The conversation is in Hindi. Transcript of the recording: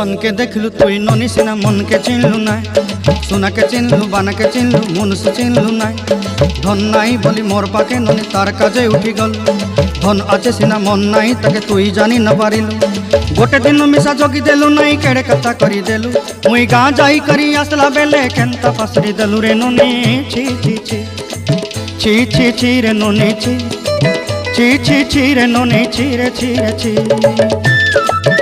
धन के देखलु तुई ननी सिना मन के चिन्हलु ना सोना के चिन्हलु बाना के चिन्हलु मुनुष चिन्हलु ना धन नाई बोली मोर पाके ननी तार काजे उठी गल धन आचे सिना मन नाई ताके तुई जानी न पारिलु गोटे दिन मिसा जोगी देलु नाई केड़े कथा करी देलु मुई गाँ जाई करी आसला बेले केंता पासरी देलु रे ननी छी छी छी छी छी छी रे ननी छी छी छी छी रे ननी छी रे छी रे छी।